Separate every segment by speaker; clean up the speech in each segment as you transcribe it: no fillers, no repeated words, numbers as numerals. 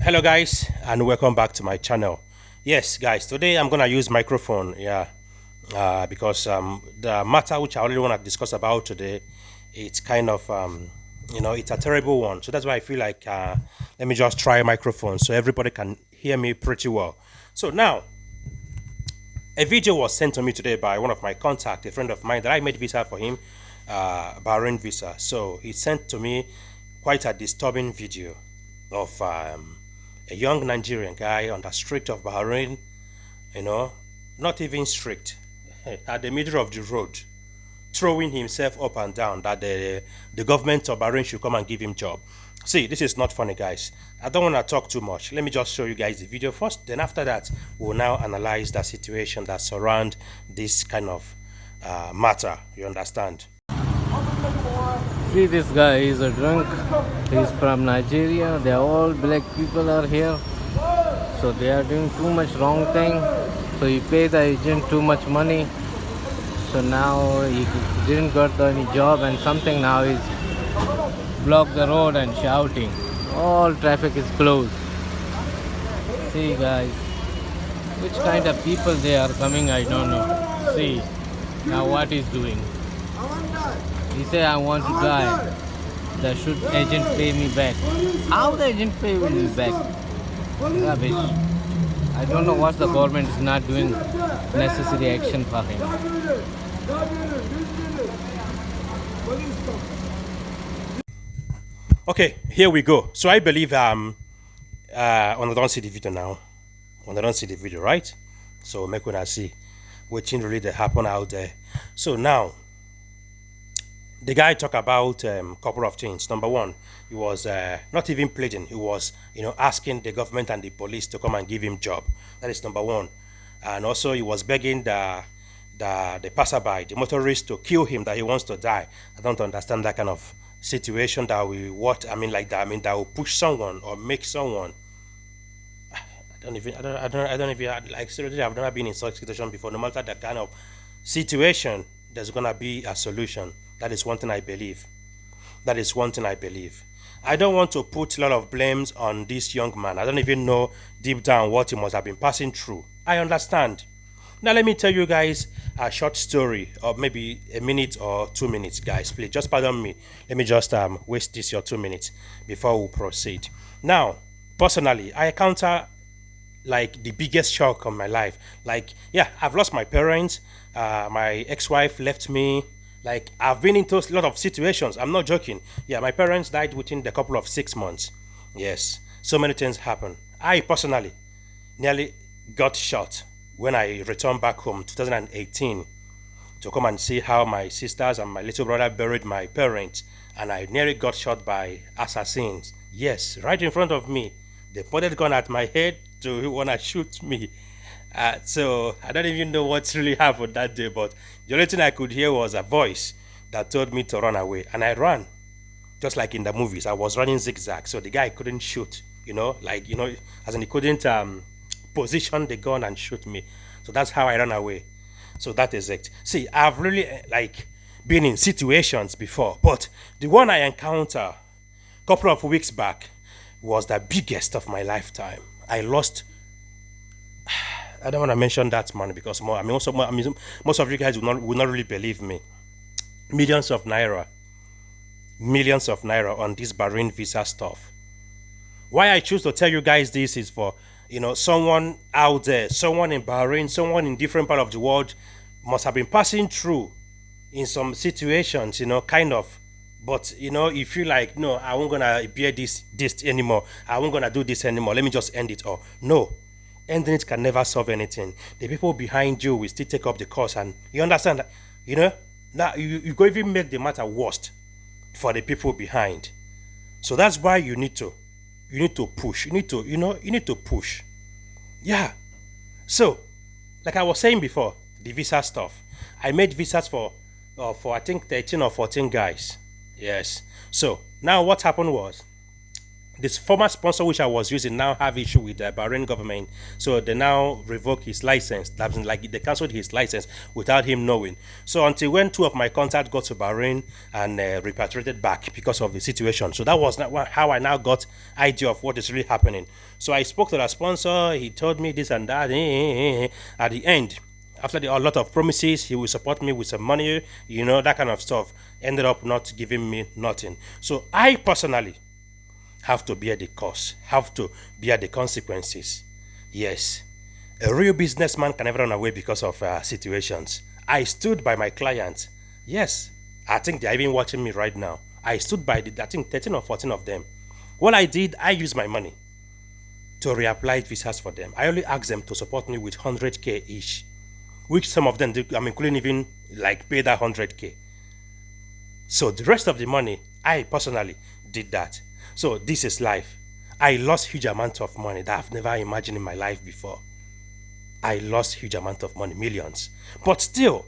Speaker 1: Hello guys and welcome back to my channel. Yes guys, today I'm gonna use microphone, because the matter which I really want to discuss about today, it's kind of it's a terrible one. So that's why I feel like let me just try a microphone so everybody can hear me pretty well. So now a video was sent to me today by one of my contacts, a friend of mine that I made visa for him, Bahrain visa. So he sent to me quite a disturbing video of a young Nigerian guy on the street of Bahrain, not even strict, at the middle of the road, throwing himself up and down that the government of Bahrain should come and give him job. See, this is not funny, guys. I don't want to talk too much. Let me just show you guys the video first. Then after that, we'll now analyze the situation that surround this kind of matter. You understand?
Speaker 2: See, this guy is a drunk. He's from Nigeria. They are all black people are here. So they are doing too much wrong thing. So he paid the agent too much money. So now he didn't got any job and something. Now he's blocked the road and shouting. All traffic is closed. See guys, which kind of people they are coming, I don't know. See, now what he's doing. He say I want to die. The should agent pay me back. How the agent pay me back? Rubbish. I don't know what the government is not doing necessary action for him.
Speaker 1: Okay, here we go. So I believe when I don't see the video now. When I don't see the video, right? So make when I see what really they happen out there. So now the guy talked about a couple of things. Number one, he was not even pleading. He was, asking the government and the police to come and give him job. That is number one. And also, he was begging the passerby, the motorist, to kill him. That he wants to die. I don't understand that kind of situation. That that will push someone or make someone. I don't even like seriously. I've never been in such situation before. No matter the kind of situation, there's gonna be a solution. That is one thing I believe. That is one thing I believe. I don't want to put a lot of blames on this young man. I don't even know deep down what he must have been passing through. I understand. Now let me tell you guys a short story, or maybe a minute or 2 minutes, guys. Please just pardon me. Let me just waste this your 2 minutes before we proceed. Now, personally, I encounter like the biggest shock of my life. Like, yeah, I've lost my parents. My ex-wife left me. Like, I've been into a lot of situations. I'm not joking. Yeah, my parents died within the couple of 6 months. Yes, so many things happen. I personally nearly got shot when I returned back home 2018 to come and see how my sisters and my little brother buried my parents, and I nearly got shot by assassins. Yes, right in front of me. They pointed a gun at my head to want to shoot me. So I don't even know what really happened that day, but the only thing I could hear was a voice that told me to run away, and I ran, just like in the movies. I was running zigzag, so the guy couldn't shoot, as in he couldn't position the gun and shoot me. So that's how I ran away. So that is it. See, I've really been in situations before, but the one I encountered a couple of weeks back was the biggest of my lifetime. I lost. I don't want to mention that money because most of you guys will not really believe me. Millions of naira on this Bahrain visa stuff. Why I choose to tell you guys this is for someone out there, someone in Bahrain, someone in different part of the world must have been passing through in some situations, kind of. But if you like, no, I won't gonna bear this anymore. I won't gonna do this anymore. Let me just end it all. No. Ending it can never solve anything. The people behind you will still take up the cause, and you understand that, now you go even make the matter worse for the people behind. So that's why you need to push. You need to push. Yeah. So, like I was saying before, the visa stuff. I made visas for I think 13 or 14 guys. Yes. So now what happened was, this former sponsor which I was using now have issue with the Bahrain government, so they now revoke his license. That means like they cancelled his license without him knowing. So until when two of my contacts got to Bahrain and repatriated back because of the situation. So that was not how I now got idea of what is really happening. So I spoke to the sponsor. He told me this and that. At the end, after a lot of promises, he will support me with some money, that kind of stuff. Ended up not giving me nothing. So I personally have to bear the cost, have to bear the consequences. Yes, a real businessman can never run away because of situations. I stood by my clients. Yes, I think they're even watching me right now. I stood by I think 13 or 14 of them. What I did, I used my money to reapply visas for them. I only asked them to support me with 100K each, which some of them, couldn't even pay that 100K. So the rest of the money, I personally did that. So this is life. I lost huge amount of money that I've never imagined in my life before. I lost huge amount of money, millions. But still,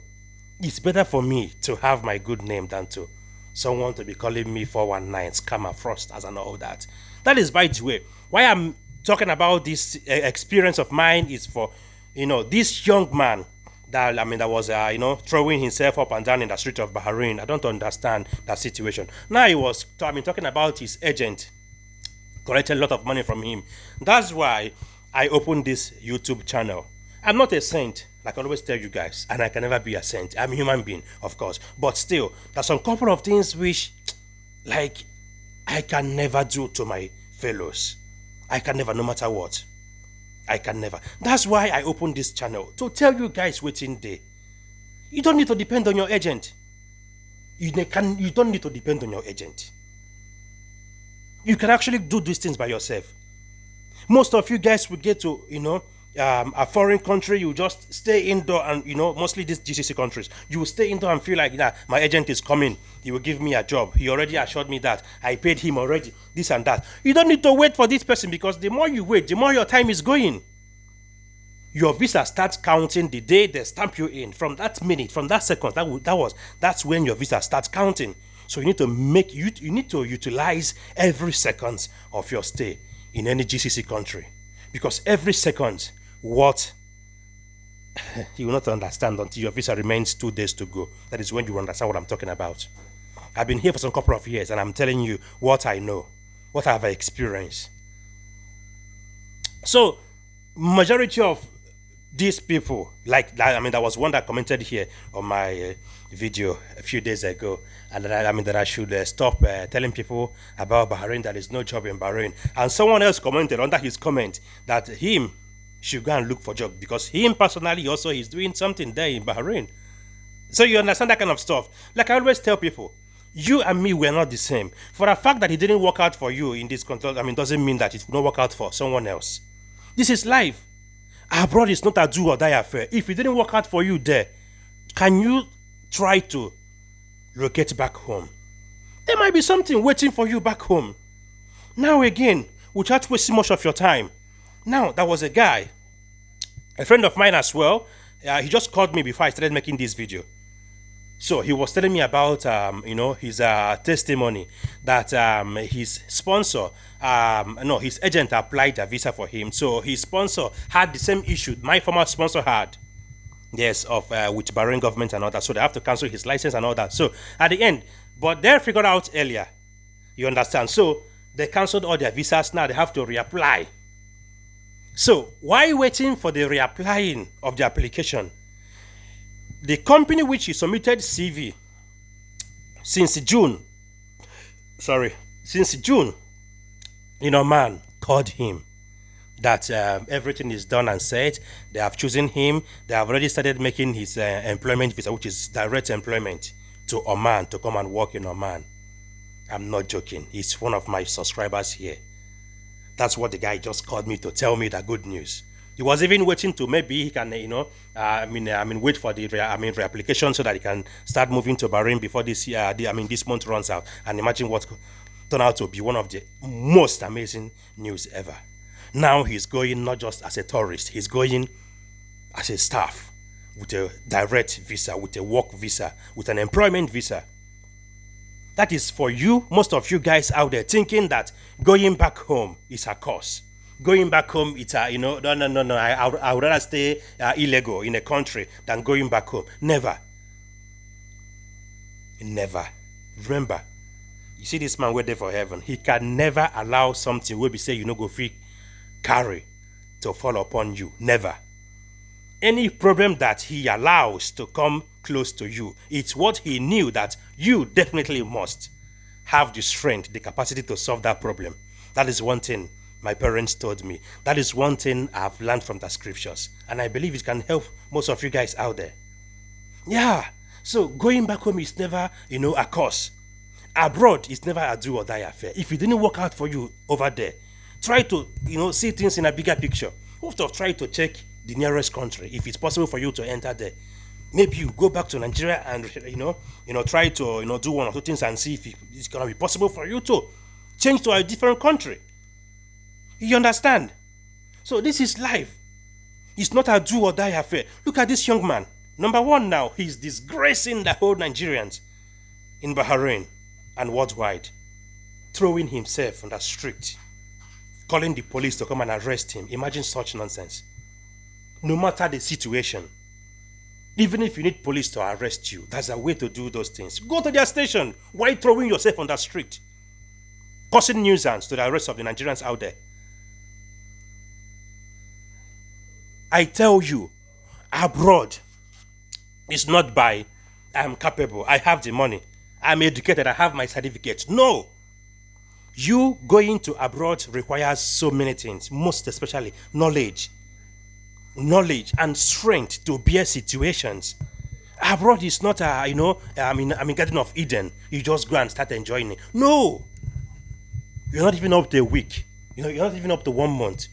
Speaker 1: it's better for me to have my good name than to someone to be calling me 419, scammer, fraudsters, and all that. That is, by the way, why I'm talking about this experience of mine is for, this young man that was throwing himself up and down in the street of Bahrain. I don't understand that situation. Now he was talking about his agent collected a lot of money from him. That's why I opened this YouTube channel. I'm not a saint, like I always tell you guys, and I can never be a saint. I'm a human being, of course, but still, there's some couple of things which, I can never do to my fellows. I can never, no matter what. I can never. That's why I opened this channel, to tell you guys waiting there. You don't need to depend on your agent. You don't need to depend on your agent. You can actually do these things by yourself. Most of you guys will get to, a foreign country, you just stay indoor and, mostly these GCC countries, you will stay indoor and feel like, my agent is coming. He will give me a job. He already assured me that. I paid him already, this and that. You don't need to wait for this person, because the more you wait, the more your time is going. Your visa starts counting the day they stamp you in. From that minute, from that second, that's when your visa starts counting. So you need to utilize every second of your stay in any GCC country, because every second, what you will not understand until your visa remains 2 days to go. That is when you understand what I'm talking about. I've been here for some couple of years, and I'm telling you what I know, what I've experienced. So, majority of these people, there was one that commented here on my video a few days ago, and that I should stop telling people about Bahrain, that there's no job in Bahrain. And someone else commented under his comment that him should go and look for job, because him personally also is doing something there in Bahrain. So you understand that kind of stuff. Like I always tell people, you and me, we're not the same. For the fact that it didn't work out for you in this control, doesn't mean that it will not work out for someone else. This is life. Abroad is not a do or die affair. If it didn't work out for you there, can you try to locate back home? There might be something waiting for you back home. Now again, without wasting much of your time. Now, there was a guy, a friend of mine as well. He just called me before I started making this video. So he was telling me about, his testimony that his sponsor, his agent applied a visa for him. So his sponsor had the same issue my former sponsor had. Yes, with Bahrain government and all that. So they have to cancel his license and all that. So at the end, but they figured out earlier. You understand? So they canceled all their visas. Now they have to reapply. So why waiting for the reapplying of the application? The company which he submitted CV since June, man called him that everything is done and said. They have chosen him. They have already started making his employment visa, which is direct employment, to Oman, to come and work in Oman. I'm not joking. He's one of my subscribers here. That's what the guy just called me to tell me the good news. He was even waiting to maybe he can, wait for the reapplication so that he can start moving to Bahrain before this year, this month runs out. And imagine what turned out to be one of the most amazing news ever. Now he's going not just as a tourist, he's going as a staff with a direct visa, with a work visa, with an employment visa. That is for you, most of you guys out there thinking that going back home is a curse. Going back home, it's a, no. I would rather stay illegal in a country than going back home. Never. Never. Remember, you see this man waiting for heaven. He can never allow something where we say you no go free carry to fall upon you. Never. Any problem that he allows to come close to you, it's what he knew that you definitely must have the strength, the capacity to solve that problem. That is one thing my parents told me. That is one thing I've learned from the scriptures. And I believe it can help most of you guys out there. Yeah. So going back home is never, a curse. Abroad is never a do or die affair. If it didn't work out for you over there, try to, see things in a bigger picture. You have to try to check the nearest country if it's possible for you to enter there. Maybe you go back to Nigeria and try to do one or two things and see if it's gonna be possible for you to change to a different country. You understand? So this is life. It's not a do or die affair. Look at this young man. Number one now, he's disgracing the whole Nigerians in Bahrain and worldwide, throwing himself on the street, calling the police to come and arrest him. Imagine such nonsense. No matter the situation, even if you need police to arrest you, there's a way to do those things. Go to their station. Why throwing yourself on the street? Causing nuisance to the rest of the Nigerians out there. I tell you, abroad is not by I'm capable, I have the money, I'm educated, I have my certificate. No. You going to abroad requires so many things, most especially knowledge and strength to bear situations. Abroad is not Garden of Eden. You just go and start enjoying it. No, you're not even up to a week. You're not even up to 1 month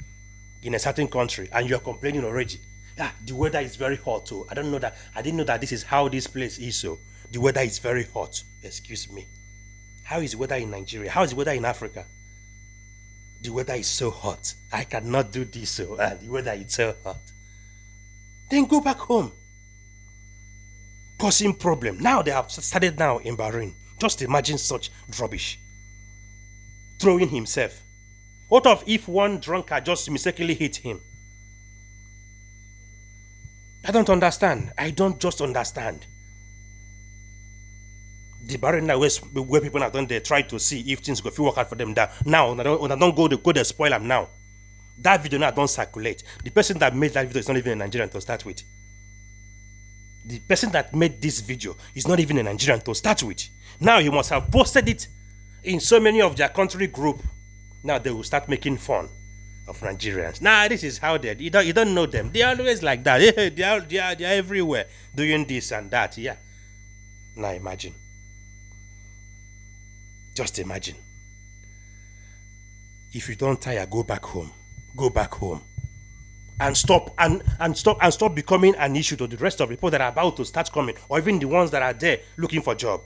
Speaker 1: in a certain country, and you're complaining already. Yeah, the weather is very hot too. I didn't know that this is how this place is. So the weather is very hot. Excuse me. How is the weather in Nigeria? How is the weather in Africa? The weather is so hot. I cannot do this. So the weather is so hot. Then go back home. Causing problem. Now they have started now in Bahrain. Just imagine such rubbish. Throwing himself. What if one drunkard just mistakenly hit him? I don't understand. I don't just understand. The Bahrain now where people are done, they try to see if things go work out for them. Now, when I don't go to spoil them now. That video now don't circulate. The person that made that video is not even a Nigerian to start with. The person that made this video is not even a Nigerian to start with. Now he must have posted it in so many of their country group. Now they will start making fun of Nigerians. Nah, this is how they. You don't know them. They are always like that. They are everywhere doing this and that. Yeah. Now imagine. Just imagine. If you don't tire, go back home. Go back home. And stop becoming an issue to the rest of the people that are about to start coming, or even the ones that are there looking for a job.